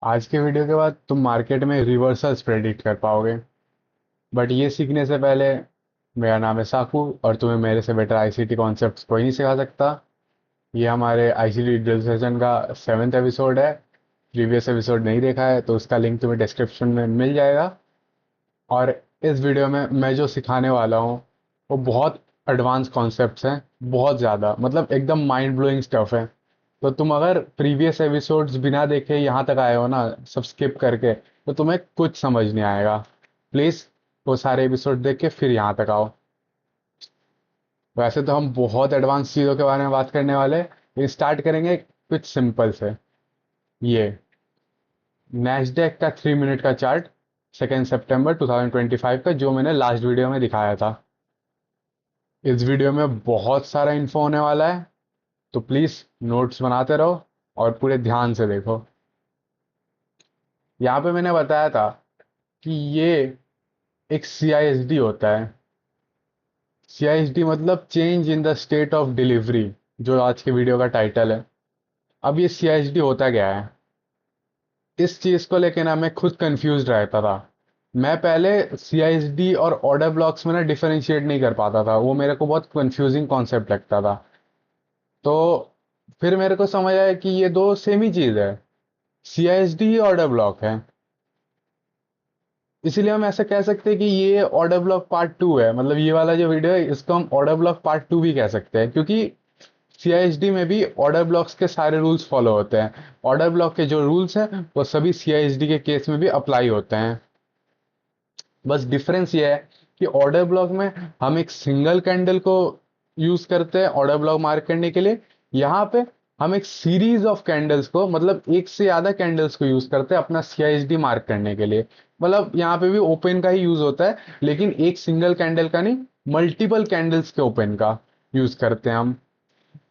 आज के वीडियो के बाद तुम मार्केट में रिवर्सल्स प्रेडिक्ट कर पाओगे। बट ये सीखने से पहले, मेरा नाम है साकू और तुम्हें मेरे से बेटर आईसीटी कॉन्सेप्ट्स कोई नहीं सिखा सकता। ये हमारे आईसीटी ड्रिल सेशन का 7th एपिसोड है। प्रीवियस एपिसोड नहीं देखा है तो उसका लिंक तुम्हें डिस्क्रिप्शन में मिल जाएगा। और इस वीडियो में मैं जो सिखाने वाला हूँ वो बहुत एडवांस कॉन्सेप्ट्स हैं। बहुत ज़्यादा, मतलब एकदम माइंड ब्लोइंग स्टफ है। तो तुम अगर प्रीवियस एपिसोड्स बिना देखे यहाँ तक आए हो ना, सब स्किप करके, तो तुम्हें कुछ समझ नहीं आएगा। प्लीज़ वो सारे एपिसोड देख के फिर यहाँ तक आओ। वैसे तो हम बहुत एडवांस चीज़ों के बारे में बात करने वाले हैं, लेकिन स्टार्ट करेंगे कुछ सिंपल से। ये नैस्डैक का 3 मिनट का चार्ट, 2 सितंबर 2025 का, जो मैंने लास्ट वीडियो में दिखाया था। इस वीडियो में बहुत सारा इन्फो होने वाला है, तो प्लीज़ नोट्स बनाते रहो और पूरे ध्यान से देखो। यहाँ पे मैंने बताया था कि ये एक सीआईएसडी होता है। सीआईएसडी मतलब change in the state of delivery, जो आज के वीडियो का टाइटल है। अब ये सीआईएसडी होता क्या है, इस चीज़ को लेके ना मैं खुद कंफ्यूज रहता था। मैं पहले सीआईएसडी और ऑर्डर ब्लॉक्स में ना डिफरेंशिएट नहीं कर पाता था, वो मेरे को बहुत कंफ्यूजिंग कॉन्सेप्ट लगता था। तो फिर मेरे को समझ आया कि ये दो सेम ही चीज़ है। सीआईएसडी ही ऑर्डर ब्लॉक है। इसीलिए हम ऐसा कह सकते हैं कि ये ऑर्डर ब्लॉक पार्ट 2 है। मतलब ये वाला जो वीडियो है इसको हम ऑर्डर ब्लॉक पार्ट 2 भी कह सकते हैं, क्योंकि सीआईएसडी में भी ऑर्डर ब्लॉक्स के सारे रूल्स फॉलो होते हैं। ऑर्डर ब्लॉक के जो रूल्स हैं वो सभी सीआईएसडी के केस में भी अप्लाई होते हैं। बस डिफरेंस ये है कि ऑर्डर ब्लॉक में हम एक सिंगल कैंडल को यूज करते हैं ऑर्डर ब्लॉक मार्क करने के लिए। यहाँ पे हम एक सीरीज ऑफ कैंडल्स को, मतलब एक से ज्यादा कैंडल्स को यूज करते हैं अपना सीआईएसडी मार्क करने के लिए। मतलब यहाँ पे भी ओपन का ही यूज होता है, लेकिन एक सिंगल कैंडल का नहीं, मल्टीपल कैंडल्स के ओपन का यूज करते हैं हम।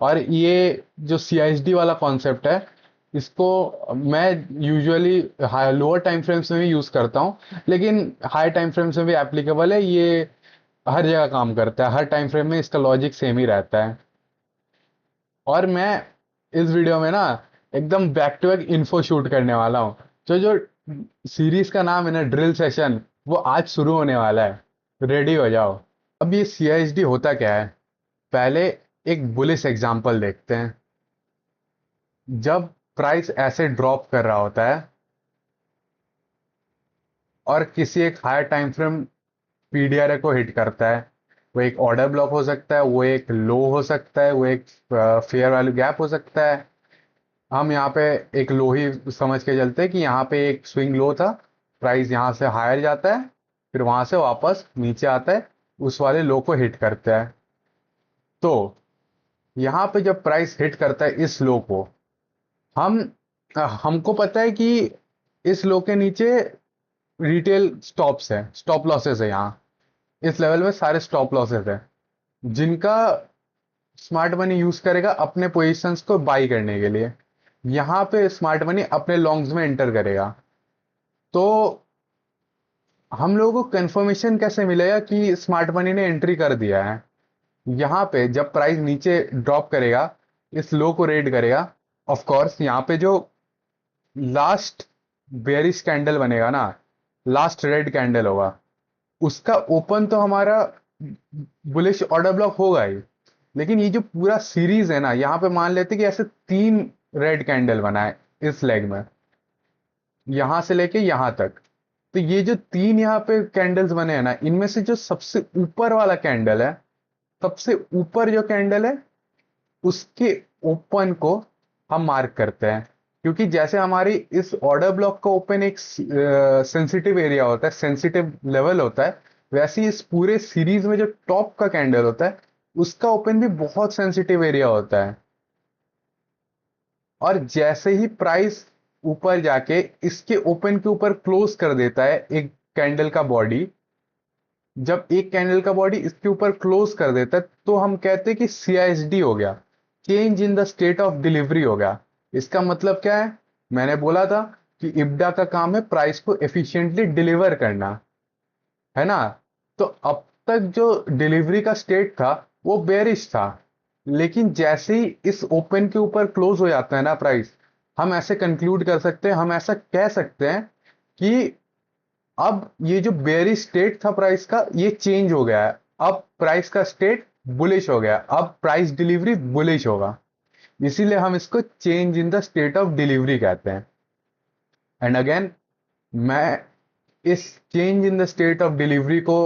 और ये जो सीआईएसडी वाला कॉन्सेप्ट है, इसको मैं usually high lower time frames में भी यूज करता हूँ, लेकिन हाई टाइम फ्रेम्स में भी एप्लीकेबल है ये। हर जगह काम करता है, हर टाइम फ्रेम में इसका लॉजिक सेम ही रहता है। और मैं इस वीडियो में ना एकदम back to back info shoot करने वाला हूँ। जो जो सीरीज का नाम है ना, ड्रिल सेशन, वो आज शुरू होने वाला है। रेडी हो जाओ। अब ये सीआईएसडी होता क्या है, पहले एक बुलिश एग्जांपल देखते हैं। जब प्राइस ऐसे ड्रॉप कर रहा होता है और किसी एक हायर टाइम फ्रेम पीडीआरए को हिट करता है, वो एक ऑर्डर ब्लॉक हो सकता है, वो एक लो हो सकता है, वो एक फेयर वैल्यू गैप हो सकता है। हम यहाँ पे एक लो ही समझ के चलते हैं कि यहाँ पे एक स्विंग लो था, प्राइस यहाँ से हायर जाता है, फिर वहां से वापस नीचे आता है, उस वाले लो को हिट करता है। तो यहाँ पे जब प्राइस हिट करता है इस लो को, हम हमको पता है कि इस लो के नीचे रिटेल स्टॉप्स है, स्टॉप लॉसेस है। यहाँ इस लेवल में सारे स्टॉप लॉसेस है, जिनका स्मार्ट मनी यूज करेगा अपने पोजीशंस को बाई करने के लिए। यहाँ पे स्मार्ट मनी अपने लॉन्ग्स में एंटर करेगा। तो हम लोगों को कंफर्मेशन कैसे मिलेगा कि स्मार्ट मनी ने एंट्री कर दिया है? यहाँ पे जब प्राइस नीचे ड्रॉप करेगा, इस लो को रेड करेगा, ऑफ कोर्स यहाँ पे जो लास्ट बेरिश कैंडल बनेगा ना, लास्ट रेड कैंडल होगा, उसका ओपन तो हमारा बुलिश ऑर्डर ब्लॉक होगा ही। लेकिन ये जो पूरा सीरीज है ना, यहाँ पे मान लेते कि ऐसे 3 रेड कैंडल बना है इस लेग में, यहां से लेके यहां तक। तो ये जो 3 यहाँ पे कैंडल्स बने हैं ना, इनमें से जो सबसे ऊपर वाला कैंडल है, सबसे ऊपर जो कैंडल है, उसके ओपन को हम मार्क करते हैं। क्योंकि जैसे हमारी इस ऑर्डर ब्लॉक का ओपन एक सेंसिटिव एरिया होता है, सेंसिटिव लेवल होता है, वैसे ही इस पूरे सीरीज में जो टॉप का कैंडल होता है, उसका ओपन भी बहुत सेंसिटिव एरिया होता है। और जैसे ही प्राइस ऊपर जाके इसके ओपन के ऊपर क्लोज कर देता है एक कैंडल का बॉडी, जब एक कैंडल का बॉडी इसके ऊपर क्लोज कर देता है, तो हम कहते हैं कि सीआईएसडी हो गया, change in the state of delivery हो गया। इसका मतलब क्या है? मैंने बोला था कि इब्डा का काम है प्राइस को एफिशिएंटली डिलीवर करना, है ना? तो अब तक जो डिलीवरी का स्टेट था वो बेरिश था, लेकिन जैसे ही इस ओपन के ऊपर क्लोज हो जाता है ना प्राइस, हम ऐसे कंक्लूड कर सकते हैं, हम ऐसा कह सकते हैं कि अब ये जो बेयरिश स्टेट था प्राइस का, ये चेंज हो गया है। अब प्राइस का स्टेट बुलिश हो गया, अब प्राइस डिलीवरी बुलिश होगा। इसीलिए हम इसको change in the state of delivery कहते हैं। एंड अगेन, मैं इस change in the state of delivery को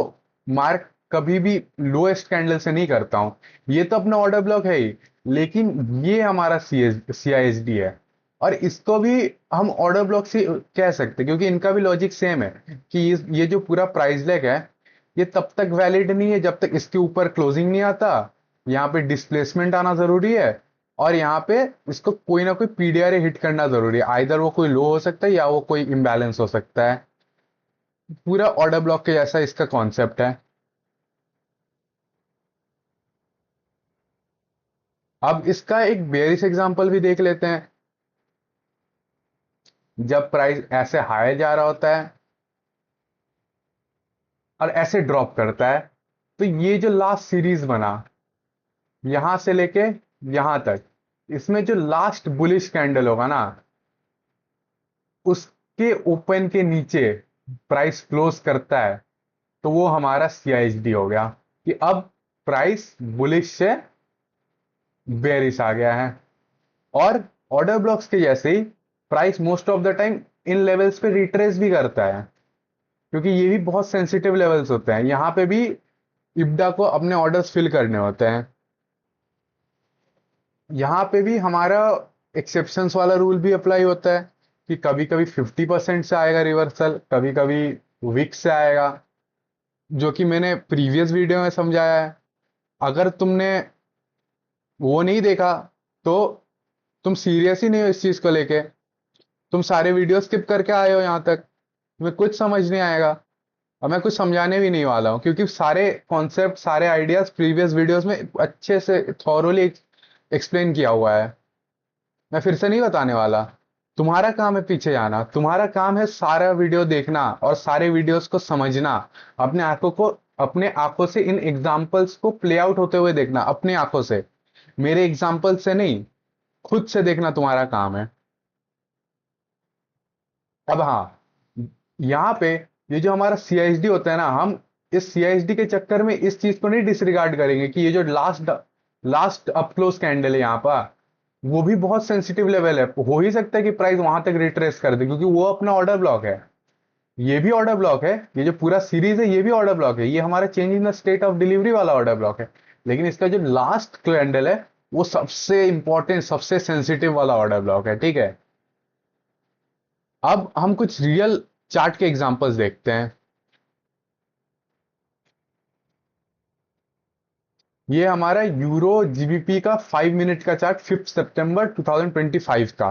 मार्क कभी भी लोएस्ट कैंडल से नहीं करता हूं। ये तो अपना ऑर्डर ब्लॉक है ही, लेकिन ये हमारा CISD है, और इसको भी हम ऑर्डर ब्लॉक से कह सकते हैं, क्योंकि इनका भी लॉजिक सेम है कि ये जो पूरा प्राइस लेग है, ये तब तक वैलिड नहीं है जब तक इसके ऊपर क्लोजिंग नहीं आता। यहाँ पे डिस्प्लेसमेंट आना जरूरी है, और यहाँ पे इसको कोई ना कोई PDRA हिट करना जरूरी है। आइदर वो कोई लो हो सकता है या वो कोई इम्बैलेंस हो सकता है। पूरा ऑर्डर ब्लॉक के जैसा इसका कॉन्सेप्ट है। अब इसका एक बेरिश एग्जांपल भी देख लेते हैं। जब प्राइस ऐसे हाई जा रहा होता है और ऐसे ड्रॉप करता है, तो ये जो लास्ट सीरीज बना यहां से लेके यहां तक, इसमें जो लास्ट बुलिश कैंडल होगा ना, उसके ओपन के नीचे प्राइस क्लोज करता है, तो वो हमारा CISD हो गया कि अब प्राइस बुलिश से बेरिश आ गया है। और ऑर्डर ब्लॉक्स के जैसे ही price most of the time in levels पे रिट्रेस भी करता है, क्योंकि ये भी बहुत सेंसिटिव लेवल्स होते हैं। यहां पे भी इब्डा को अपने ऑर्डर्स फिल करने होते हैं। यहां पे भी हमारा एक्सेप्शंस वाला रूल भी अप्लाई होता है कि कभी कभी 50% से आएगा रिवर्सल, कभी कभी विक से आएगा, जो कि मैंने प्रीवियस वीडियो में समझाया है। अगर तुमने वो नहीं देखा तो तुम सीरियस ही नहीं हो इस चीज को लेके, तुम सारे वीडियो स्किप करके आए हो यहाँ तक, तुम्हें कुछ समझ नहीं आएगा। और मैं कुछ समझाने भी नहीं वाला हूँ, क्योंकि सारे कॉन्सेप्ट, सारे आइडियाज प्रीवियस वीडियोस में अच्छे से थॉरोली एक्सप्लेन किया हुआ है। मैं फिर से नहीं बताने वाला। तुम्हारा काम है पीछे जाना, तुम्हारा काम है सारा वीडियो देखना और सारे वीडियोस को समझना, अपने आंखों से इन एग्जाम्पल्स को प्ले आउट होते हुए देखना, अपने आंखों से, मेरे एग्जाम्पल से नहीं, खुद से देखना तुम्हारा काम है। अब हाँ, यहाँ पे ये जो हमारा CISD होता है ना, हम इस CISD के चक्कर में इस चीज को नहीं डिसरिगार्ड करेंगे कि ये जो last last up close candle है यहाँ पर, वो भी बहुत सेंसिटिव लेवल है। हो ही सकता है कि प्राइस वहां तक रिट्रेस कर दे, क्योंकि वो अपना ऑर्डर ब्लॉक है। ये भी ऑर्डर ब्लॉक है, ये जो पूरा सीरीज है ये भी ऑर्डर ब्लॉक है, ये हमारा change in the state of delivery वाला ऑर्डर ब्लॉक है। लेकिन इसका जो लास्ट कैंडल है, वो सबसे इंपॉर्टेंट, सबसे सेंसिटिव वाला ऑर्डर ब्लॉक है। ठीक है, अब हम कुछ रियल चार्ट के एग्जांपल्स देखते हैं। ये हमारा यूरो GBP का 5 मिनट का चार्ट, 5 सितंबर 2025 का।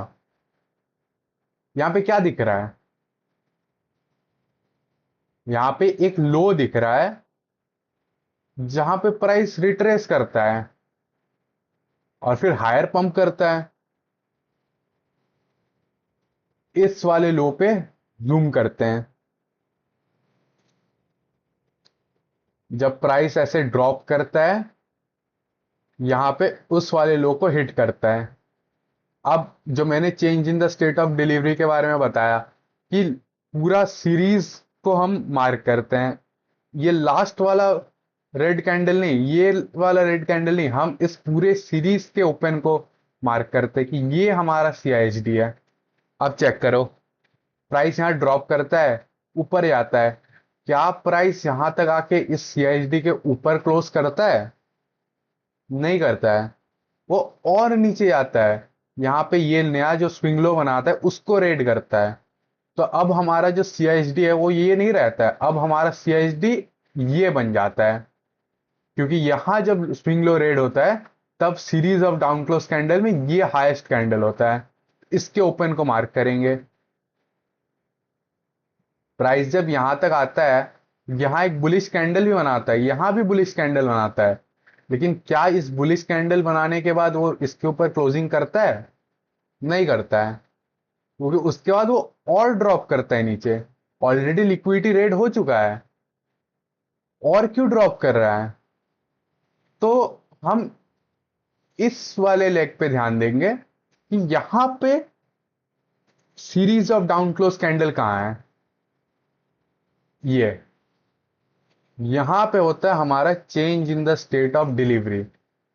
यहां पे क्या दिख रहा है? यहां पे एक लो दिख रहा है, जहां पे प्राइस रिट्रेस करता है और फिर हायर पंप करता है। इस वाले लो पे जूम करते हैं। जब प्राइस ऐसे ड्रॉप करता है, यहां पे उस वाले लो को हिट करता है। अब जो मैंने change in the state of delivery के बारे में बताया कि पूरा सीरीज को हम मार्क करते हैं, ये लास्ट वाला रेड कैंडल नहीं, ये वाला रेड कैंडल नहीं, हम इस पूरे सीरीज के ओपन को मार्क करते हैं कि ये हमारा CISD है। अब चेक करो, प्राइस यहां ड्रॉप करता है, ऊपर जाता है, क्या प्राइस यहां तक आके इस CISD के ऊपर क्लोज करता है? नहीं करता है, वो और नीचे जाता है। यहां पे ये नया जो स्विंग लो बनाता है उसको रेड करता है। तो अब हमारा जो CISD है वो ये नहीं रहता है, अब हमारा CISD ये बन जाता है, क्योंकि यहां जब स्विंग लो रेड होता है, तब series of down close candle में ये हाईएस्ट कैंडल होता है। इसके ओपन को मार्क करेंगे। प्राइस जब यहां तक आता है, यहां एक बुलिश कैंडल भी बनाता है, यहां भी बुलिश कैंडल बनाता है, लेकिन क्या इस बुलिश कैंडल बनाने के बाद वो इसके ऊपर क्लोजिंग करता है? नहीं करता है, क्योंकि उसके बाद वो और ड्रॉप करता है नीचे। ऑलरेडी लिक्विडिटी रेड हो चुका है, और क्यों ड्रॉप कर रहा है? तो हम इस वाले लेग पे ध्यान देंगे कि यहां पे series of down close candle कहाँ है? ये यहां पे होता है हमारा change in the state of delivery.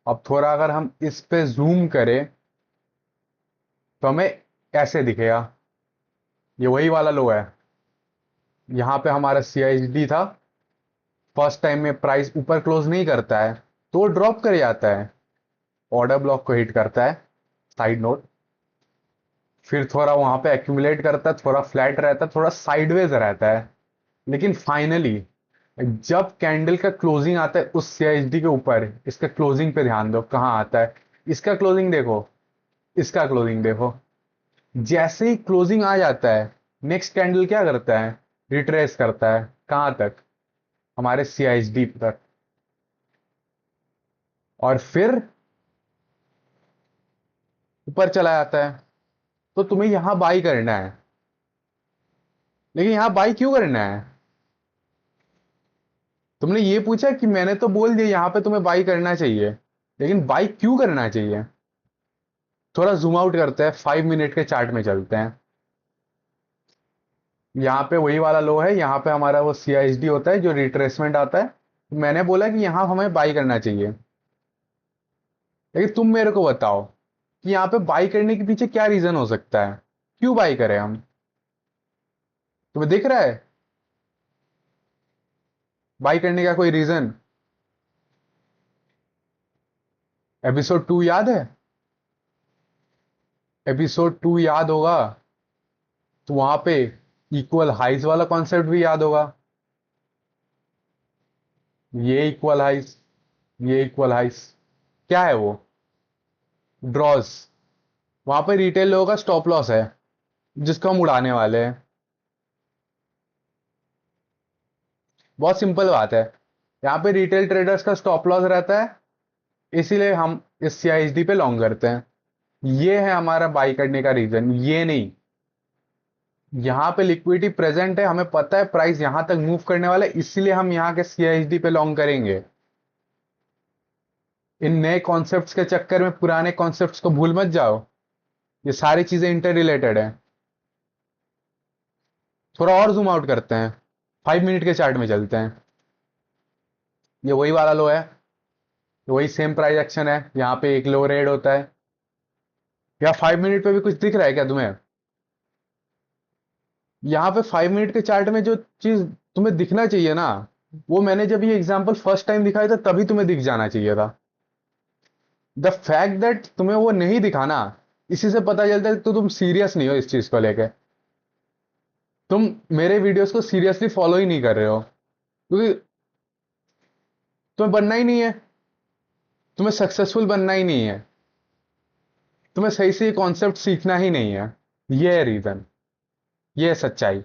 अब थोड़ा अगर हम इस पे जूम करें तो हमें ऐसे दिखेगा, ये वही वाला लो है। यहां पे हमारा सीआईडी था, फर्स्ट टाइम में प्राइस ऊपर क्लोज नहीं करता है तो वो ड्रॉप कर जाता है, ऑर्डर ब्लॉक को हिट करता है, साइड नोट। फिर थोड़ा वहां पे एक्यूमुलेट करता है, थोड़ा फ्लैट रहता है, थोड़ा साइडवेज रहता है, लेकिन फाइनली जब कैंडल का क्लोजिंग आता है उस सीआईडी के ऊपर, इसका क्लोजिंग पे ध्यान दो कहां आता है। इसका क्लोजिंग देखो, इसका क्लोजिंग देखो, जैसे ही क्लोजिंग आ जाता है नेक्स्ट कैंडल क्या करता है, रिट्रेस करता है कहां तक, हमारे सीआईडी तक, और फिर ऊपर चला जाता है। तो तुम्हें यहां बाई करना है, लेकिन यहां बाई क्यों करना है? तुमने ये पूछा कि मैंने तो बोल दिया यहां पे तुम्हें बाई करना चाहिए, लेकिन बाई क्यों करना चाहिए? थोड़ा जूम आउट करते हैं, 5 मिनट के चार्ट में चलते हैं। यहाँ पे वही वाला लो है, यहाँ पे हमारा वो सीआईडी होता है जो रिट्रेसमेंट आता है। मैंने बोला कि यहाँ हमें बाई करना चाहिए, लेकिन तुम मेरे को बताओ कि यहाँ पे बाई करने के पीछे क्या रीजन हो सकता है, क्यों बाई करें हम? तुम्हें दिख रहा है बाई करने का कोई रीजन? एपिसोड 2 याद है? एपिसोड 2 याद होगा तो वहां पे इक्वल हाइज वाला कॉन्सेप्ट भी याद होगा। ये इक्वल हाइज, ये इक्वल हाइज, क्या है वो? ड्रॉज। वहां पे रिटेल लोगों का स्टॉप लॉस है जिसको हम उड़ाने वाले हैं। बहुत सिंपल बात है, यहाँ पे रिटेल ट्रेडर्स का स्टॉप लॉस रहता है, इसीलिए हम इस सीआईएसडी पे लॉन्ग करते हैं। ये है हमारा बाई करने का रीजन, ये नहीं। यहाँ पे लिक्विडिटी प्रेजेंट है, हमें पता है प्राइस यहां तक मूव करने वाला है, इसीलिए हम यहाँ के सीआईएसडी पे लॉन्ग करेंगे। इन नए कॉन्सेप्ट्स के चक्कर में पुराने कॉन्सेप्ट्स को भूल मत जाओ, ये सारी चीजें इंटर रिलेटेड है। थोड़ा और जूम आउट करते हैं, 5 मिनट के चार्ट में चलते हैं। ये वही वाला लो है, वही सेम प्राइस एक्शन है, यहाँ पे एक लो रेड होता है। या 5 मिनट पे भी कुछ दिख रहा है क्या तुम्हें? यहाँ पे 5 मिनट के चार्ट में जो चीज तुम्हें दिखना चाहिए ना, वो मैंने जब ये एग्जांपल फर्स्ट टाइम दिखाया था तभी तुम्हें दिख जाना चाहिए था। द फैक्ट दैट तुम्हें वो नहीं दिखा ना, इसी से पता चलता है कि तो तुम सीरियस नहीं हो इस चीज को लेके। तुम मेरे वीडियोस को सीरियसली फॉलो ही नहीं कर रहे हो, क्योंकि तुम्हें बनना ही नहीं है, तुम्हें सक्सेसफुल बनना ही नहीं है, तुम्हें सही से कॉन्सेप्ट सीखना ही नहीं है। ये है रीजन, ये है सच्चाई।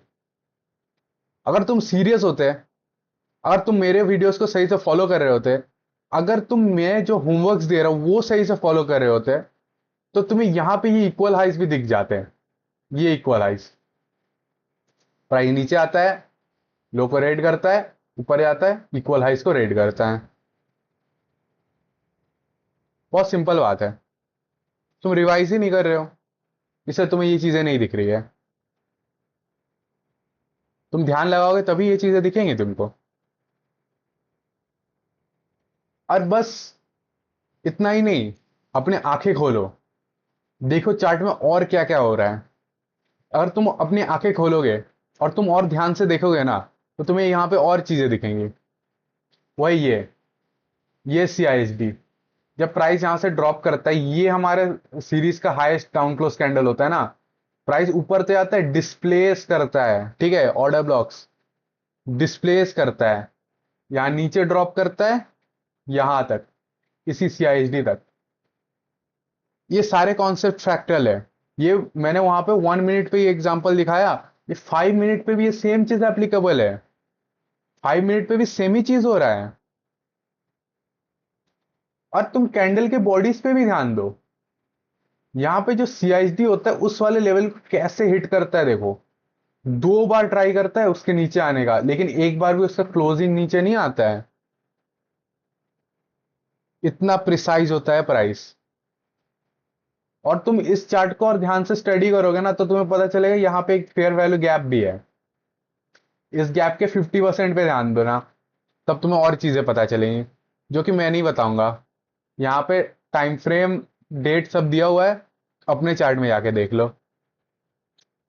अगर तुम सीरियस होते, अगर तुम मेरे वीडियोस को सही से फॉलो कर रहे होते, अगर तुम मैं जो होमवर्क्स दे रहा हूं वो सही से फॉलो कर रहे होते, तो तुम्हें यहां पे ये इक्वल हाइज भी दिख जाते हैं। ये इक्वल हाइज, प्राइस नीचे आता है, लो को रेड करता है, ऊपर जाता है, इक्वल हाइज को रेड करता है। बहुत सिंपल बात है, तुम रिवाइज ही नहीं कर रहे हो, इससे तुम्हें ये चीजें नहीं दिख रही है। तुम ध्यान लगाओगे तभी ये चीजें दिखेंगी तुमको। और बस इतना ही नहीं, अपने आंखें खोलो, देखो चार्ट में और क्या क्या हो रहा है। अगर तुम अपनी आंखें खोलोगे और तुम और ध्यान से देखोगे ना, तो तुम्हें यहां पे और चीजें दिखेंगी। वही ये सीआईएसडी जब प्राइस यहां से ड्रॉप करता है, ये हमारे सीरीज का हाईएस्ट डाउन क्लोज कैंडल होता है ना, प्राइस ऊपर तो आता है, डिस्प्लेस करता है, ठीक है, ऑर्डर ब्लॉक्स डिस्प्लेस करता है, यहां नीचे ड्रॉप करता है, यहां तक, इसी सीआईएसडी तक। ये सारे कॉन्सेप्ट फ्रैक्टल है। ये मैंने वहां पे 1 मिनट पे ये एग्जांपल दिखाया, ये 5 मिनट पे भी ये सेम चीज एप्लीकेबल है। 5 मिनट पे भी सेम ही चीज हो रहा है। और तुम कैंडल के बॉडीज पे भी ध्यान दो, यहां पे जो सीआईएसडी होता है उस वाले लेवल को कैसे हिट करता है देखो। 2 बार ट्राई करता है उसके नीचे आने का, लेकिन एक बार भी उसका क्लोजिंग नीचे नहीं आता है। इतना प्रिसाइज होता है प्राइस। और तुम इस चार्ट को और ध्यान से स्टडी करोगे ना तो तुम्हें पता चलेगा यहाँ पे एक फेयर वैल्यू गैप भी है। इस गैप के 50% पे ध्यान दो ना, तब तुम्हें और चीजें पता चलेंगी जो कि मैं नहीं बताऊंगा। यहाँ पे टाइम फ्रेम, डेट सब दिया हुआ है, अपने चार्ट में जाके देख लो।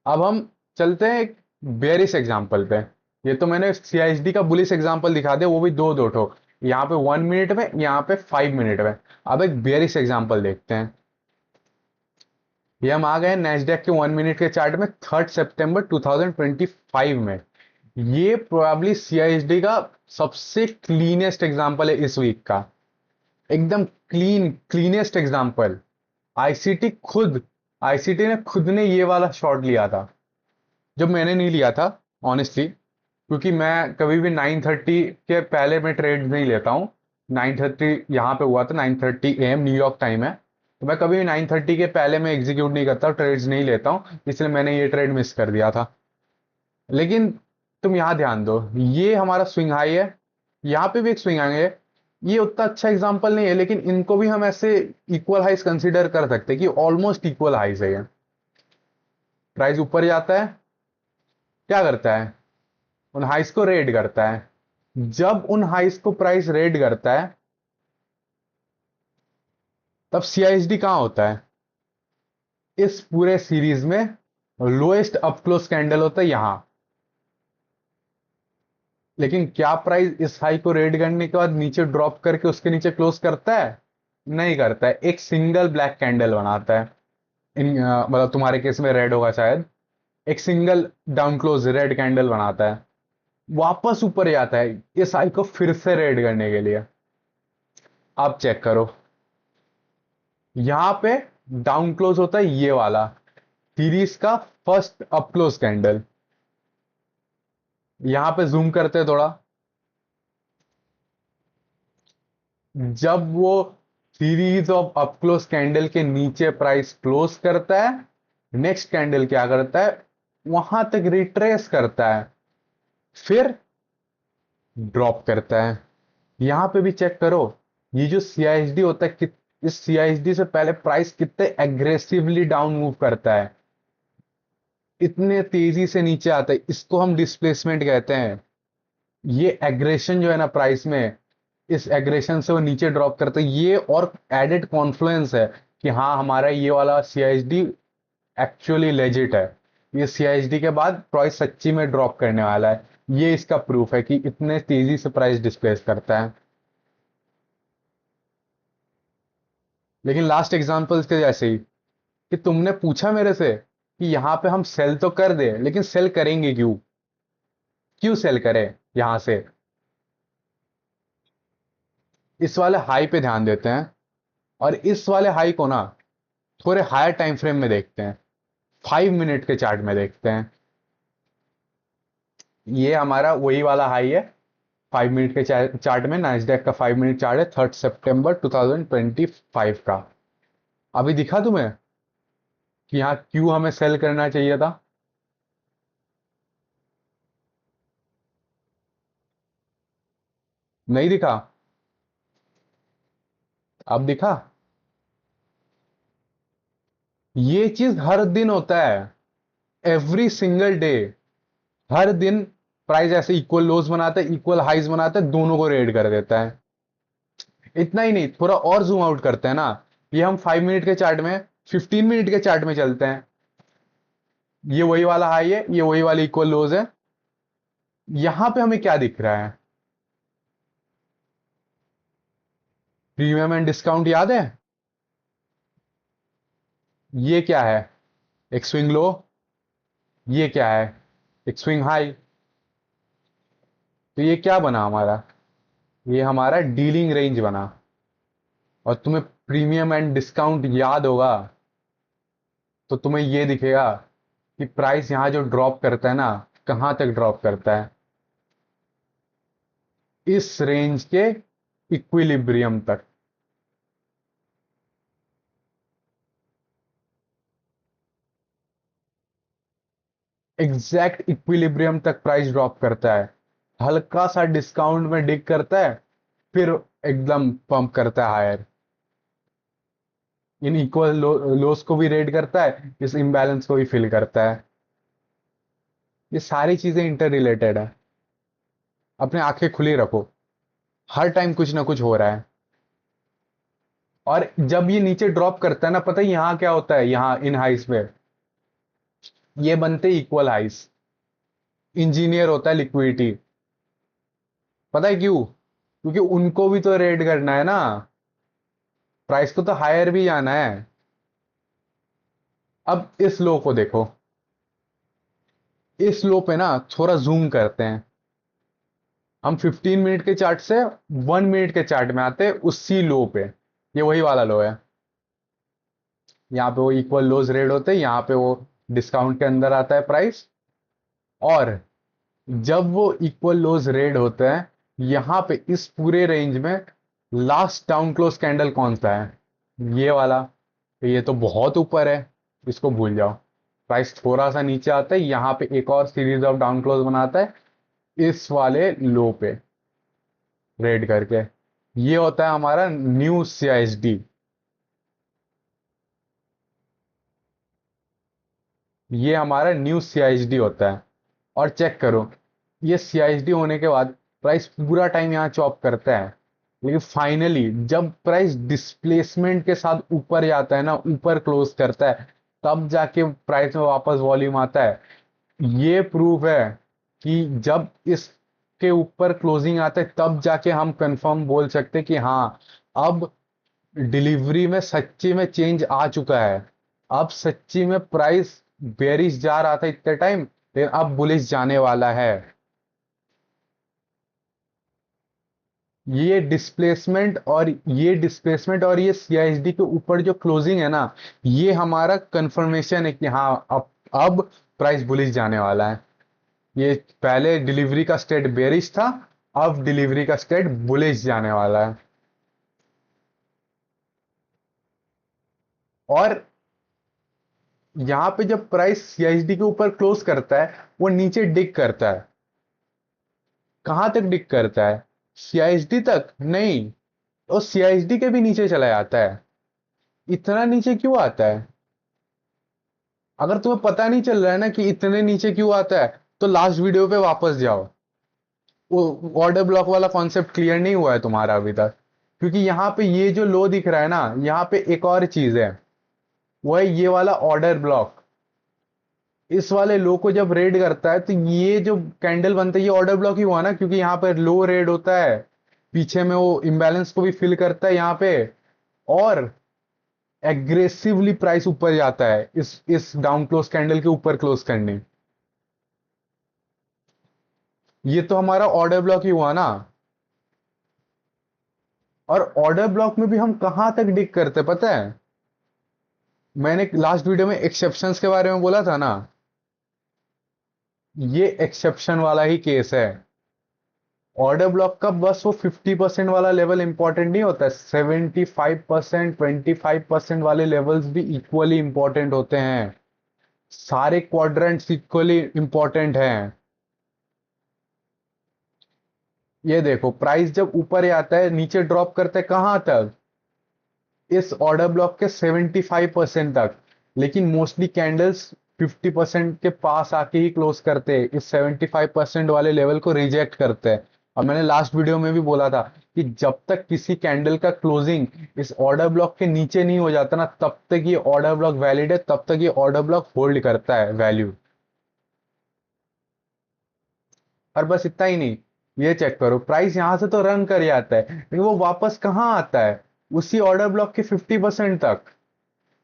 अब हम चलते हैं एक बेरिश एग्जांपल पे। ये तो मैंने सीआईएसडी का बुलिश एग्जांपल दिखा दिया, वो भी दो दो ठो, यहाँ पे 1 मिनट में, यहाँ पे 5 मिनट में। अब एक बेरिश एग्जांपल देखते हैं। ये हम आ गए नैस्डैक के 1 मिनट के चार्ट में 3 सितंबर 2025 में। ये प्रोबेबली सीआईएसडी का सबसे क्लीनेस्ट एग्जांपल है इस वीक का, एकदम क्लीनेस्ट एग्जांपल। आईसीटी खुद आईसीटी ने खुद ने ये वाला शॉट लिया था, जब मैंने नहीं लिया था ऑनेस्टली, क्योंकि मैं कभी भी 9:30 के पहले मैं ट्रेड नहीं लेता हूँ। 9:30 यहाँ पे हुआ था, 9:30 AM न्यूयॉर्क टाइम है, तो मैं कभी भी 9:30 के पहले मैं एग्जीक्यूट नहीं करता, ट्रेड्स नहीं लेता हूँ, इसलिए मैंने ये ट्रेड मिस कर दिया था। लेकिन तुम यहाँ ध्यान दो, ये हमारा स्विंग हाई है, यहाँ पे भी एक स्विंग हाई है। ये उतना अच्छा एग्जांपल नहीं है, लेकिन इनको भी हम ऐसे इक्वल हाइस कंसीडर कर सकते हैं कि ऑलमोस्ट इक्वल हाइस है ये। प्राइस ऊपर जाता है, क्या करता है, उन हाइस को रेड करता है। जब उन हाइस को प्राइस रेड करता है, तब सीआईएसडी कहां होता है, इस पूरे सीरीज में लोएस्ट अप क्लोज कैंडल होता है यहां। लेकिन क्या प्राइस इस हाई को रेड करने के बाद नीचे ड्रॉप करके उसके नीचे क्लोज करता है? नहीं करता है, एक सिंगल ब्लैक कैंडल बनाता है। मतलब तुम्हारे केस में रेड होगा शायद, एक single down close red candle बनाता है, वापस ऊपर जाता है इस हाई को फिर से रेड करने के लिए। आप चेक करो, यहां पे डाउन क्लोज होता है ये वाला सीरीज का फर्स्ट अप क्लोज कैंडल। यहां पे जूम करते हैं थोड़ा, जब वो series of up close candle के नीचे प्राइस क्लोज करता है, नेक्स्ट कैंडल क्या करता है, वहां तक रिट्रेस करता है, फिर ड्रॉप करता है। यहां पे भी चेक करो, ये जो सीआईएसडी होता है इस सीआईएसडी से पहले प्राइस कितने एग्रेसिवली डाउन मूव करता है, इतने तेजी से नीचे आता है, इसको हम डिस्प्लेसमेंट कहते हैं। ये एग्रेशन जो है ना प्राइस में, इस एग्रेशन से वो नीचे ड्रॉप करते हैं, ये और एडेड कॉन्फ्लुएंस है कि हाँ हमारा ये वाला सीआईएसडी एक्चुअली लेजिट है। ये सीआईएसडी के बाद प्राइस सच्ची में ड्रॉप करने वाला है, ये इसका प्रूफ है कि इतने तेजी से प्राइस डिस्प्लेस करता है। लेकिन लास्ट एग्जांपल्स के जैसे ही, कि तुमने पूछा मेरे से कि यहां पे हम सेल तो कर दे, लेकिन सेल करेंगे क्यों, क्यों सेल करें यहां से। इस वाले हाई पे ध्यान देते हैं, और इस वाले हाई को ना थोड़े हायर टाइम फ्रेम में देखते हैं, 5 मिनट के चार्ट में देखते हैं। ये हमारा वही वाला हाई है 5 मिनट के चार्ट में, नाइस्डैक का 5 मिनट चार्ट है 3 सितंबर 2025 का। अभी दिखा तुम्हें कि यहाँ क्यों हमें सेल करना चाहिए था? नहीं दिखा? अब दिखा? ये चीज हर दिन होता है, एवरी सिंगल डे। हर दिन प्राइस ऐसे इक्वल लोज बनाता है, इक्वल हाइज बनाता है, दोनों को रेड कर देता है। इतना ही नहीं, थोड़ा और जूम आउट करते हैं ना, ये हम 5 मिनट के चार्ट में, 15 मिनट के चार्ट में चलते हैं। ये वही वाला हाई है, ये वही वाली इक्वल लोज है। यहां पे हमें क्या दिख रहा है, प्रीमियम एंड डिस्काउंट याद है? ये क्या है, एक स्विंग लो। ये क्या है, एक स्विंग हाई। तो ये क्या बना हमारा, ये हमारा डीलिंग रेंज बना। और तुम्हें प्रीमियम एंड डिस्काउंट याद होगा तो तुम्हें ये दिखेगा कि प्राइस यहां जो ड्रॉप करता है ना, कहां तक ड्रॉप करता है, इस रेंज के इक्विलिब्रियम तक। एग्जैक्ट इक्विलिब्रियम तक प्राइस ड्रॉप करता है, हल्का सा डिस्काउंट में डिग करता है, फिर एकदम पंप करता है हायर। इन इक्वल लोस को भी रेड करता है, इस इम्बैलेंस को भी फिल करता है। ये सारी चीजें इंटर रिलेटेड है। अपने आंखें खुली रखो, हर टाइम कुछ ना कुछ हो रहा है। और जब ये नीचे ड्रॉप करता है ना, पता है यहां क्या होता है, यहां इन हाइस पे ये बनते इक्वल हाइस। इंजीनियर होता है लिक्विडिटी। पता है क्यों? क्योंकि उनको भी तो रेड करना है ना, प्राइस को तो हायर भी जाना है। अब इस लो को देखो, इस लो पे ना थोड़ा जूम करते हैं। हम 15 मिनट के चार्ट से 1 मिनट के चार्ट में आते हैं, उसी लो पे। ये वही वाला लो है। यहाँ पे वो इक्वल लोज रेड होते हैं, यहाँ पे वो डिस्काउंट के अंदर आता है प्राइस। और जब वो इक्वल लोज रेड होते हैं, यहां पे इस पूरे रेंज में लास्ट डाउन क्लोज कैंडल कौन सा है? ये वाला। तो ये तो बहुत ऊपर है, इसको भूल जाओ। प्राइस थोड़ा सा नीचे आता है, यहां पे एक और सीरीज ऑफ डाउन क्लोज बनाता है इस वाले लो पे रेड करके। ये होता है हमारा न्यू सीआईएसडी। ये हमारा न्यू सीआईएसडी होता है। और चेक करो, ये सीआईएसडी होने के बाद प्राइस पूरा टाइम यहाँ चॉप करता है, लेकिन फाइनली जब प्राइस डिस्प्लेसमेंट के साथ ऊपर जाता है ना, ऊपर क्लोज करता है, तब जाके प्राइस में वापस वॉल्यूम आता है। ये प्रूफ है कि जब इसके ऊपर क्लोजिंग आता है, तब जाके हम कंफर्म बोल सकते हैं कि हाँ, अब डिलीवरी में सच्ची में चेंज आ चुका है। अब सच्ची में प्राइस बेरिश जा रहा था इतने टाइम, लेकिन अब बुलिश जाने वाला है। ये डिस्प्लेसमेंट और ये सीआईएसडी के ऊपर जो क्लोजिंग है ना, ये हमारा कंफर्मेशन है कि हाँ, अब प्राइस बुलिश जाने वाला है। ये पहले डिलीवरी का स्टेट बेरिश था, अब डिलीवरी का स्टेट बुलिश जाने वाला है। और यहां पे जब प्राइस सीआईएसडी के ऊपर क्लोज करता है, वो नीचे डिग करता है। कहां तक डिग करता है? सीआईएसडी तक नहीं, और सीआईएसडी के भी नीचे चला जाता है। इतना नीचे क्यों आता है? अगर तुम्हें पता नहीं चल रहा है ना कि इतने नीचे क्यों आता है, तो लास्ट वीडियो पे वापस जाओ। वो ऑर्डर ब्लॉक वाला कॉन्सेप्ट क्लियर नहीं हुआ है तुम्हारा अभी तक। क्योंकि यहाँ पे ये जो लो दिख रहा है ना, यहाँ पे एक और चीज है, वो है ये वाला ऑर्डर ब्लॉक। इस वाले लो को जब रेड करता है, तो ये जो कैंडल बनता है, ये ऑर्डर ब्लॉक ही हुआ ना, क्योंकि यहाँ पर लो रेड होता है, पीछे में वो इम्बैलेंस को भी फिल करता है यहाँ पे। और एग्रेसिवली प्राइस ऊपर जाता है इस डाउन क्लोज कैंडल के ऊपर क्लोज करने। ये तो हमारा ऑर्डर ब्लॉक ही हुआ ना। और ऑर्डर ब्लॉक में भी हम कहां तक डिग करते पता है? मैंने लास्ट वीडियो में एक्सेप्शंस के बारे में बोला था ना, ये एक्सेप्शन वाला ही केस है। ऑर्डर ब्लॉक का बस वो 50% वाला लेवल इंपॉर्टेंट नहीं होता है, 75%, 25% वाले लेवल्स भी इक्वली इंपॉर्टेंट होते हैं। सारे क्वाड्रेंट्स इक्वली इंपॉर्टेंट हैं। ये देखो, प्राइस जब ऊपर ही आता है, नीचे ड्रॉप करते हैं कहां तक? इस ऑर्डर ब्लॉक के 75% तक। लेकिन मोस्टली कैंडल्स 50% के पास आके ही क्लोज करते हैं, इस 75% वाले लेवल को रिजेक्ट करते हैं। और मैंने लास्ट वीडियो में भी बोला था कि जब तक किसी कैंडल का क्लोजिंग इस ऑर्डर ब्लॉक के नीचे नहीं हो जाता ना, तब तक ये ऑर्डर ब्लॉक वैलिड है, तब तक ये ऑर्डर ब्लॉक होल्ड करता है वैल्यू। और बस इतना ही नहीं, ये चेक करो, प्राइस यहां से तो रन कर ही आता है, लेकिन वो वापस कहाँ आता है? उसी ऑर्डर ब्लॉक के 50% तक।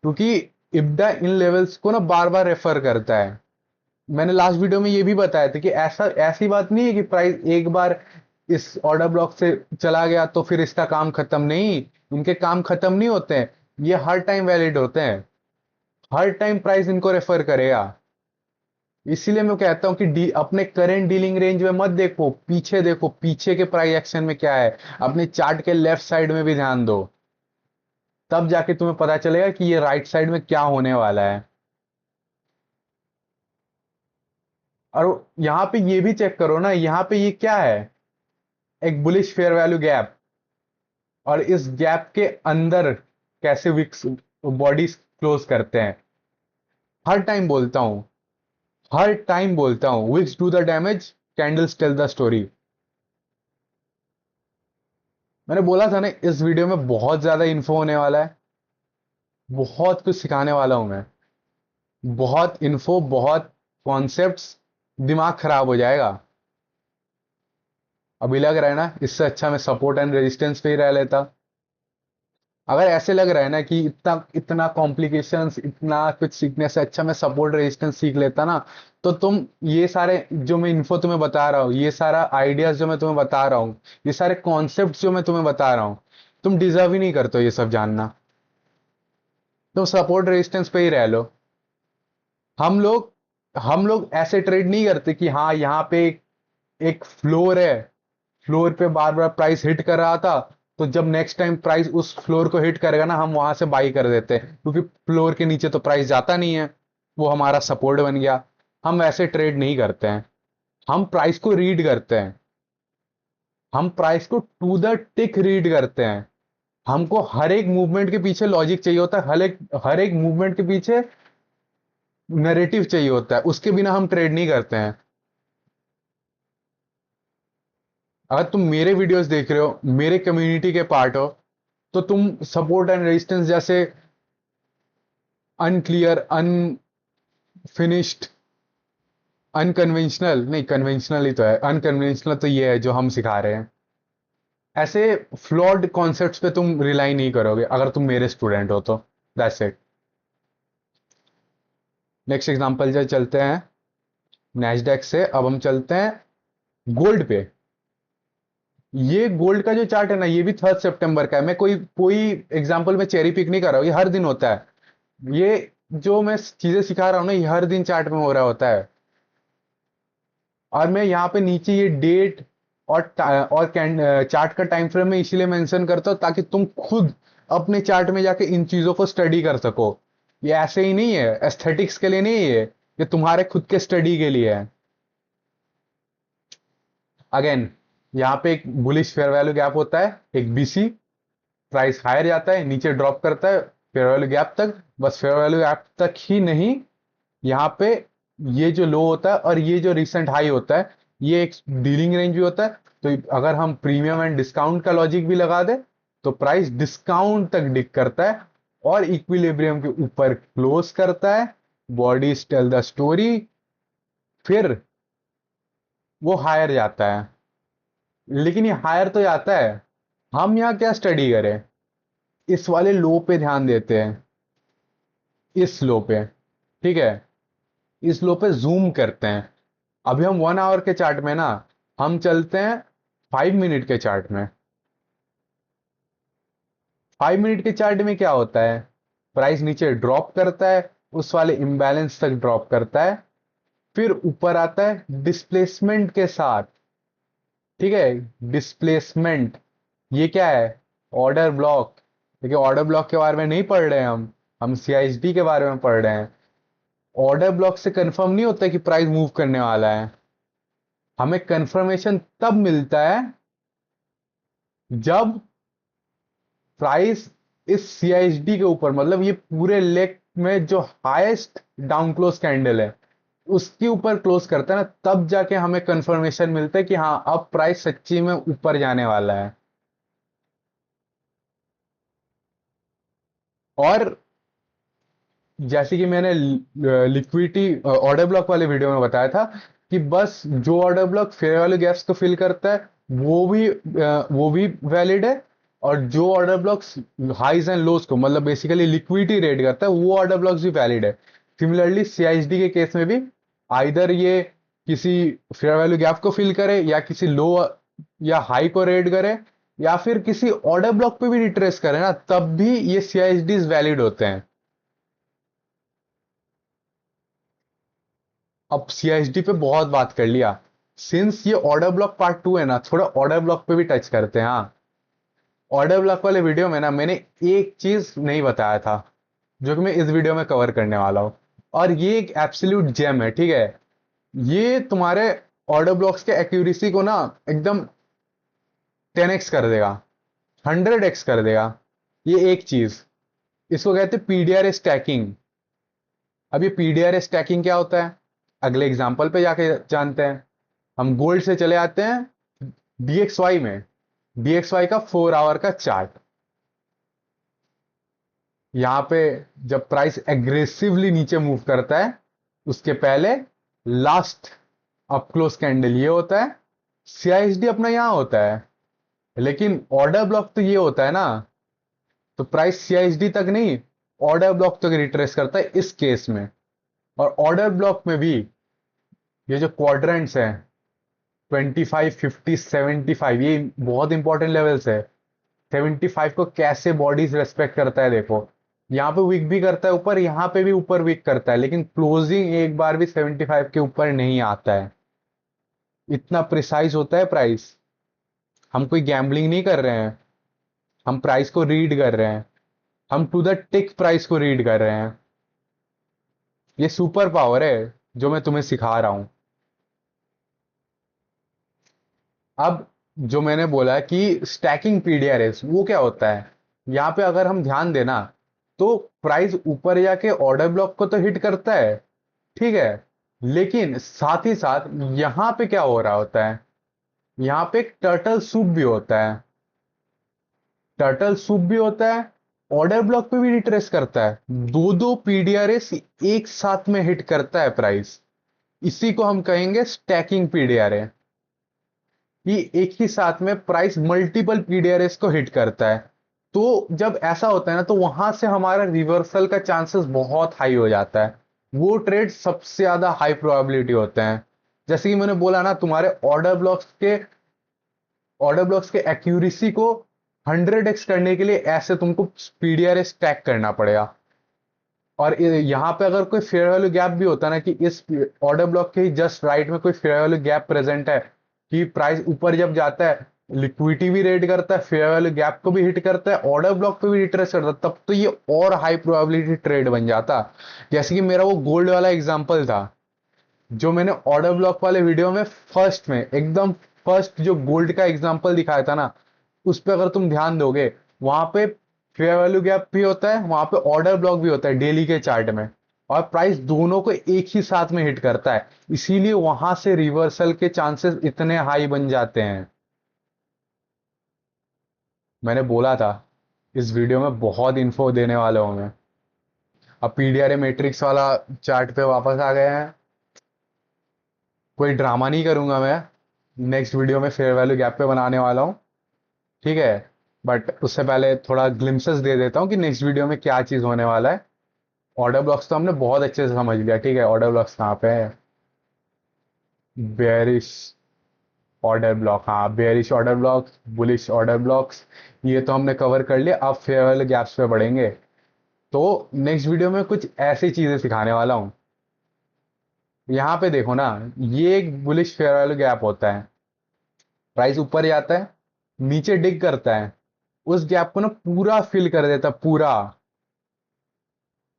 क्योंकि इब्डा इन लेवल्स को ना बार बार रेफर करता है। मैंने लास्ट वीडियो में ये भी बताया था कि ऐसा ऐसी बात नहीं है कि प्राइस एक बार इस ऑर्डर ब्लॉक से चला गया तो फिर इसका काम खत्म नहीं। इनके काम खत्म नहीं होते हैं, ये हर टाइम वैलिड होते हैं। हर टाइम प्राइस इनको रेफर करेगा। इसीलिए मैं कहता हूं कि अपने करेंट डीलिंग रेंज में मत देखो, पीछे देखो, पीछे के प्राइस एक्शन में क्या है। अपने चार्ट के लेफ्ट साइड में भी ध्यान दो, तब जाके तुम्हें पता चलेगा कि ये राइट साइड में क्या होने वाला है। और यहां पे ये भी चेक करो ना, यहां पे ये क्या है? एक बुलिश फेयर वैल्यू गैप। और इस गैप के अंदर कैसे विक्स बॉडीज क्लोज करते हैं। हर टाइम बोलता हूं, हर टाइम बोलता हूं, wicks do the damage, candles tell the story. मैंने बोला था ना इस वीडियो में बहुत ज्यादा इन्फो होने वाला है, बहुत कुछ सिखाने वाला हूं मैं, बहुत इन्फो, बहुत कॉन्सेप्ट्स, दिमाग खराब हो जाएगा। अभी लग रहा है ना इससे अच्छा मैं सपोर्ट एंड रेजिस्टेंस पे ही रह लेता। अगर ऐसे लग रहा है ना कि इतना इतना कॉम्प्लिकेशंस, इतना कुछ सीखने से अच्छा मैं सपोर्ट रेजिस्टेंस सीख लेता ना, तो तुम ये सारे जो मैं इन्फो तुम्हें बता रहा हूँ, ये सारा आइडियाज जो मैं तुम्हें बता रहा हूँ, ये सारे कॉन्सेप्ट्स जो मैं तुम्हें बता रहा हूँ, तुम डिजर्व ही नहीं करते हो ये सब जानना। तुम सपोर्ट रेजिस्टेंस पे ही रह लो। हम लोग हम लोग ऐसे ट्रेड नहीं करते कि हाँ यहाँ पे एक फ्लोर है, फ्लोर पे बार बार प्राइस हिट कर रहा था, तो जब नेक्स्ट टाइम प्राइस उस फ्लोर को हिट करेगा ना, हम वहां से बाई कर देते हैं, क्योंकि फ्लोर के नीचे तो प्राइस जाता नहीं है, वो हमारा सपोर्ट बन गया। हम ऐसे ट्रेड नहीं करते हैं, हम प्राइस को रीड करते हैं, हम प्राइस को टू द टिक रीड करते हैं। हमको हर एक मूवमेंट के पीछे लॉजिक चाहिए होता है, हर एक मूवमेंट के पीछे नैरेटिव चाहिए होता है, उसके बिना हम ट्रेड नहीं करते हैं। अगर तुम मेरे वीडियोस देख रहे हो, मेरे कम्युनिटी के पार्ट हो, तो तुम सपोर्ट एंड रेजिस्टेंस जैसे अनक्लियर, अनफिनिश्ड, अनकन्वेंशनल नहीं, कन्वेंशनल ही तो है, अनकन्वेंशनल तो ये है जो हम सिखा रहे हैं, ऐसे फ्लॉड कॉन्सेप्ट्स पे तुम रिलाई नहीं करोगे अगर तुम मेरे स्टूडेंट हो तो। That's it. नेक्स्ट एग्जांपल जो चलते हैं नैस्डैक से, अब हम चलते हैं गोल्ड पे। ये गोल्ड का जो चार्ट है ना, ये भी 3 सितंबर का है। मैं कोई कोई एग्जांपल में चेरी पिक नहीं कर रहा हूँ, ये हर दिन होता है। ये जो मैं चीजें सिखा रहा हूँ ना, ये हर दिन चार्ट में हो रहा होता है। और मैं यहाँ पे नीचे ये डेट और चार्ट का टाइम फ्रेम में इसीलिए मेंशन करता हूँ ताकि तुम खुद अपने चार्ट में जाके इन चीजों को स्टडी कर सको। ये ऐसे ही नहीं है, एस्थेटिक्स के लिए नहीं है, ये तुम्हारे खुद के स्टडी के लिए है। अगेन, यहाँ पे एक बुलिश फेयर वैल्यू गैप होता है, एक बीसी, प्राइस हायर जाता है, नीचे ड्रॉप करता है फेयर वैल्यू गैप तक। बस फेयर वैल्यू गैप तक ही नहीं, यहाँ पे ये जो लो होता है और ये जो रिसेंट हाई होता है, ये एक डीलिंग रेंज भी होता है। तो अगर हम प्रीमियम एंड डिस्काउंट का लॉजिक भी लगा दे, तो प्राइस डिस्काउंट तक डिक करता है और इक्विलिब्रियम के ऊपर क्लोज करता है। बॉडीज टेल द स्टोरी, फिर वो हायर जाता है। लेकिन ये हायर तो जाता है, हम यहाँ क्या स्टडी करें, इस वाले लो पे ध्यान देते हैं, इस लो पे, ठीक है, इस लो पे जूम करते हैं। अभी हम 1 आवर के चार्ट में ना, हम चलते हैं 5 मिनट के चार्ट में। 5 मिनट के चार्ट में क्या होता है, प्राइस नीचे ड्रॉप करता है, उस वाले इम्बैलेंस तक ड्रॉप करता है, फिर ऊपर आता है डिस्प्लेसमेंट के साथ। ठीक है, डिस्प्लेसमेंट, ये क्या है, ऑर्डर ब्लॉक। देखिए ऑर्डर ब्लॉक के बारे में नहीं पढ़ रहे हैं हम सीआईएसडी के बारे में पढ़ रहे हैं। ऑर्डर ब्लॉक से कंफर्म नहीं होता कि प्राइस मूव करने वाला है। हमें कंफर्मेशन तब मिलता है जब प्राइस इस सीआईएसडी के ऊपर, मतलब ये पूरे लेग में जो हाईएस्ट डाउन क्लोज कैंडल है उसके ऊपर क्लोज करता है ना, तब जाके हमें कंफर्मेशन मिलता है कि हाँ अब प्राइस सच्ची में ऊपर जाने वाला है। और जैसे कि मैंने लिक्विडिटी ऑर्डर ब्लॉक वाले वीडियो में बताया था कि बस जो order block fair value gaps को फिल करता है वो भी वैलिड है, और जो order blocks highs and lows को, मतलब बेसिकली लिक्विडिटी रेट करता है, वो ऑर्डर ब्लॉक्स भी वैलिड है। सिमिलरली सीआईएसडी के केस में भी आइदर ये किसी फेयर वैल्यू गैप को फिल करे, या किसी लो या हाई को रेड करे, या फिर किसी ऑर्डर ब्लॉक पे भी रिट्रेस करे ना, तब भी ये सीआईएसडी वैलिड होते हैं। अब सीआईएसडी पे बहुत बात कर लिया, सिंस ये ऑर्डर ब्लॉक पार्ट 2 है ना, थोड़ा ऑर्डर ब्लॉक पे भी टच करते हैं। हाँ, ऑर्डर ब्लॉक वाले वीडियो में ना मैंने एक चीज नहीं बताया था, जो कि मैं इस वीडियो में कवर करने वाला हूं, और ये एक एब्सोल्यूट जेम है। ठीक है, ये तुम्हारे ऑर्डर ब्लॉक्स के एक्यूरेसी को ना एकदम 10x कर देगा, 100x कर देगा। ये एक चीज, इसको कहते हैं पीडीआर स्टैकिंग। अब ये पीडीआर स्टैकिंग क्या होता है, अगले एग्जाम्पल पे जाके जानते हैं। हम गोल्ड से चले आते हैं डीएक्सवाई में। डीएक्सवाई का 4 आवर का चार्ट। यहां पे जब प्राइस एग्रेसिवली नीचे मूव करता है, उसके पहले लास्ट अप क्लोज कैंडल ये होता है। सीआईएसडी अपना यहां होता है, लेकिन ऑर्डर ब्लॉक तो ये होता है ना। तो प्राइस सीआईएसडी तक नहीं, ऑर्डर ब्लॉक तक रिट्रेस करता है इस केस में। और ऑर्डर ब्लॉक में भी ये जो क्वाड्रेंट्स हैं 25, 50, 75, ये बहुत इंपॉर्टेंट लेवल्स है। 75 को कैसे बॉडीज रेस्पेक्ट करता है देखो। यहाँ पे वीक भी करता है ऊपर, यहाँ पे भी ऊपर वीक करता है, लेकिन क्लोजिंग एक बार भी 75 के ऊपर नहीं आता है। इतना प्रिसाइज होता है प्राइस। हम कोई गैम्बलिंग नहीं कर रहे हैं, हम प्राइस को रीड कर रहे हैं। हम टू द टिक प्राइस को रीड कर रहे हैं। ये सुपर पावर है जो मैं तुम्हें सिखा रहा हूं। अब जो मैंने बोला कि स्टैकिंग पीडीआरएस वो क्या होता है, यहां पे अगर हम ध्यान देना तो प्राइस ऊपर जाके ऑर्डर ब्लॉक को तो हिट करता है, ठीक है। लेकिन साथ ही साथ यहां पे क्या हो रहा होता है, यहां पे एक टर्टल सूप भी होता है। टर्टल सूप भी होता है, ऑर्डर ब्लॉक पे भी रिट्रेस करता है। दो दो पीडीआरएस एक साथ में हिट करता है प्राइस। इसी को हम कहेंगे स्टैकिंग पीडीआरए, कि एक ही साथ में प्राइस मल्टीपल पीडीआरएस को हिट करता है। तो जब ऐसा होता है ना, तो वहां से हमारा रिवर्सल का चांसेस बहुत हाई हो जाता है। वो ट्रेड सबसे ज्यादा हाई प्रोबेबिलिटी होते हैं। जैसे कि मैंने बोला ना, तुम्हारे ऑर्डर ब्लॉक्स के एक्यूरेसी को 100x करने के लिए ऐसे तुमको पीडीआरएस स्टैक करना पड़ेगा। और यहाँ पे अगर कोई फेयर वैल्यू गैप भी होता है ना, कि इस ऑर्डर ब्लॉक के ही जस्ट राइट में कोई फेयर वैल्यू गैप प्रेजेंट है, कि प्राइस ऊपर जब जाता है लिक्विडिटी भी रेड करता है, फेयर वैल्यू गैप को भी हिट करता है, ऑर्डर ब्लॉक पे भी रिट्रेस करता है, तब तो ये और हाई प्रोबेबिलिटी ट्रेड बन जाता। जैसे कि मेरा वो गोल्ड वाला एग्जांपल था, जो मैंने ऑर्डर ब्लॉक वाले वीडियो में फर्स्ट में एकदम फर्स्ट जो गोल्ड का एग्जांपल दिखाया था ना, उस पर अगर तुम ध्यान दोगे, वहां पे फेयर वैल्यू गैप भी होता है, वहां पे ऑर्डर ब्लॉक भी होता है डेली के चार्ट में। और प्राइस दोनों को एक ही साथ में हिट करता है, इसीलिए वहां से रिवर्सल के चांसेस इतने हाई बन जाते हैं। मैंने बोला था इस वीडियो में बहुत इन्फो देने वाला हूं मैं। अब पीडीआरए मैट्रिक्स वाला चार्ट पे वापस आ गए हैं। कोई ड्रामा नहीं करूंगा मैं, नेक्स्ट वीडियो में फेयर वैल्यू गैप पे बनाने वाला हूँ, ठीक है। बट उससे पहले थोड़ा ग्लिम्सेस दे देता हूँ कि नेक्स्ट वीडियो में क्या चीज होने वाला है। ऑर्डर ब्लॉक्स तो हमने बहुत अच्छे से समझ लिया, ठीक है। ऑर्डर ब्लॉक्स कहाँ पे है, बेरिश ऑर्डर ब्लॉक, हाँ bearish order blocks, bullish order blocks, ये तो हमने कवर कर लिया। अब फेयर वैल्यू गैप्स पे बढ़ेंगे। तो नेक्स्ट वीडियो में कुछ ऐसी चीजें सिखाने वाला हूँ। यहाँ पे देखो ना, ये एक बुलिश फेयर वैल्यू गैप होता है। प्राइस ऊपर जाता है, नीचे डिग करता है, उस गैप को ना पूरा फिल कर देता है पूरा।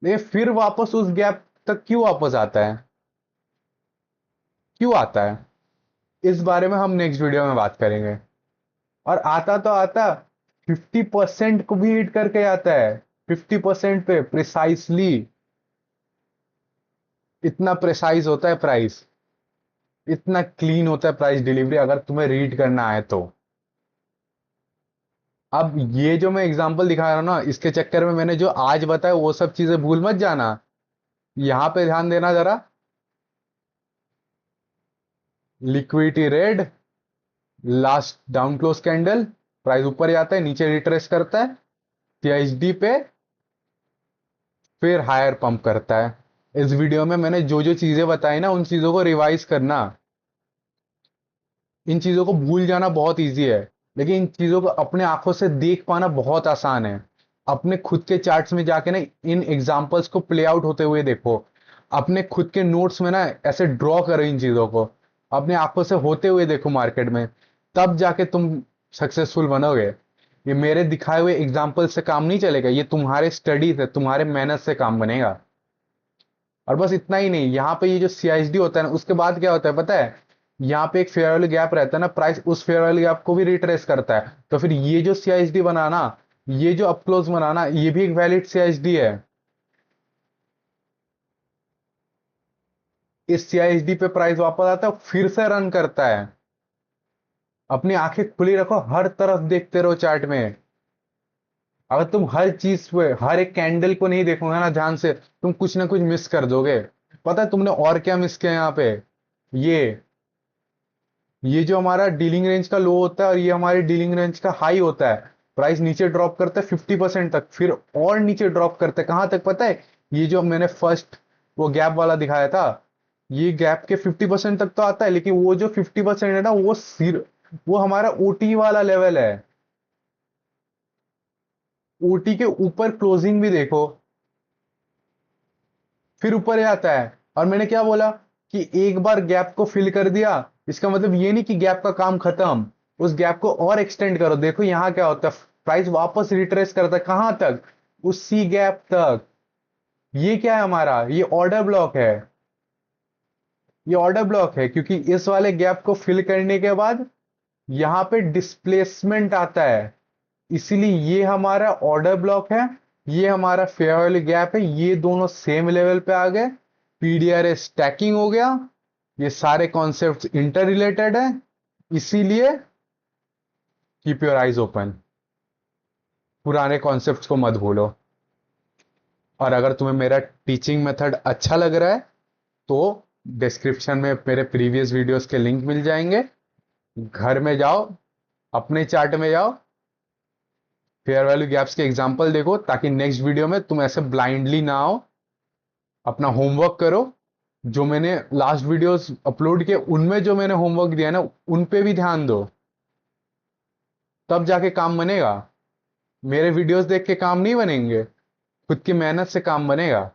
ये फिर वापस उस गैप तक क्यों वापस आता है, क्यों आता है, इस बारे में हम नेक्स्ट वीडियो में बात करेंगे। और आता तो आता 50% को भी हिट करके आता है, 50% पे प्रिसाइसली। इतना प्रिसाइज होता है प्राइस, इतना क्लीन होता है प्राइस डिलीवरी, अगर तुम्हें रीड करना है तो। अब ये जो मैं एग्जांपल दिखा रहा हूं ना, इसके चक्कर में मैंने जो आज बताया वो सब चीजें भूल मत जाना। यहां पे ध्यान देना जरा, liquidity red, last down close candle, price ऊपर जाता है, नीचे रिट्रेस करता है सीएचडी पे, फिर हायर पंप करता है। इस वीडियो में मैंने जो जो चीजें बताई ना, उन चीजों को रिवाइज करना। इन चीजों को भूल जाना बहुत इजी है, लेकिन इन चीजों को अपने आंखों से देख पाना बहुत आसान है। अपने खुद के चार्ट्स में जाके ना इन एग्जांपल्स को प्ले आउट होते हुए देखो, अपने खुद के नोट्स में ना ऐसे ड्रॉ करो इन चीजों को, अपने आंखों से होते हुए देखो मार्केट में, तब जाके तुम सक्सेसफुल बनोगे। ये मेरे दिखाए हुए एग्जाम्पल से काम नहीं चलेगा, ये तुम्हारे स्टडी से, तुम्हारे मेहनत से काम बनेगा। और बस इतना ही नहीं, यहाँ पे ये जो सीआईएसडी होता है ना, उसके बाद क्या होता है पता है, यहाँ पे एक फेयर वैल्यू गैप रहता है ना, प्राइस उस फेयर वैल्यू गैप को भी रिट्रेस करता है। तो फिर ये जो सीआईएसडी बना ना, ये जो अप क्लोज बनाना, ये भी एक वैलिड सीआईएसडी है। इस सीआईएसडी पे प्राइस वापस आता है, फिर से रन करता है। अपनी आंखें खुली रखो, हर तरफ देखते रहो चार्ट में। अगर तुम हर चीज पे, हर एक कैंडल को नहीं देखोगे ना ध्यान से, तुम कुछ ना कुछ मिस कर दोगे। पता है तुमने और क्या मिस किया यहाँ पे? ये ये जो हमारा डीलिंग रेंज का लो होता है और ये हमारी डीलिंग रेंज का हाई होता है, प्राइस नीचे ड्रॉप करता है 50% तक, फिर और नीचे ड्रॉप करता है कहां तक पता है? ये जो मैंने फर्स्ट वो गैप वाला दिखाया था, ये गैप के 50% तक तो आता है, लेकिन वो जो 50% है ना, वो हमारा ओटी वाला लेवल है। ओटी के ऊपर क्लोजिंग भी देखो, फिर ऊपर आता है। और मैंने क्या बोला कि एक बार गैप को फिल कर दिया, इसका मतलब ये नहीं कि गैप का काम खत्म। उस गैप को और एक्सटेंड करो। देखो यहां क्या होता है, प्राइस वापस रिट्रेस करता है कहां तक? उस सी गैप तक। ये क्या है हमारा? ये ऑर्डर ब्लॉक है। ये ऑर्डर ब्लॉक है क्योंकि इस वाले गैप को फिल करने के बाद यहां पे डिस्प्लेसमेंट आता है, इसीलिए ये हमारा ऑर्डर ब्लॉक है। ये हमारा फेयर वैल्यू गैप है। ये दोनों सेम लेवल पे आ गए, पीडीआर स्टैकिंग हो गया। ये सारे कॉन्सेप्ट्स इंटर रिलेटेड है, इसीलिए कीप योर आइज ओपन। पुराने कॉन्सेप्ट्स को मत भूलो। और अगर तुम्हें मेरा टीचिंग मेथड अच्छा लग रहा है तो डिस्क्रिप्शन में मेरे प्रीवियस वीडियोस के लिंक मिल जाएंगे। घर में जाओ, अपने चार्ट में जाओ, फेयर वैल्यू गैप्स के एग्जांपल देखो, ताकि नेक्स्ट वीडियो में तुम ऐसे ब्लाइंडली ना आओ। अपना होमवर्क करो। जो मैंने लास्ट वीडियोस अपलोड किए उनमें जो मैंने होमवर्क दिया ना, उन पे भी ध्यान दो, तब जाके काम बनेगा। मेरे वीडियोस देख के काम नहीं बनेंगे, खुद की मेहनत से काम बनेगा।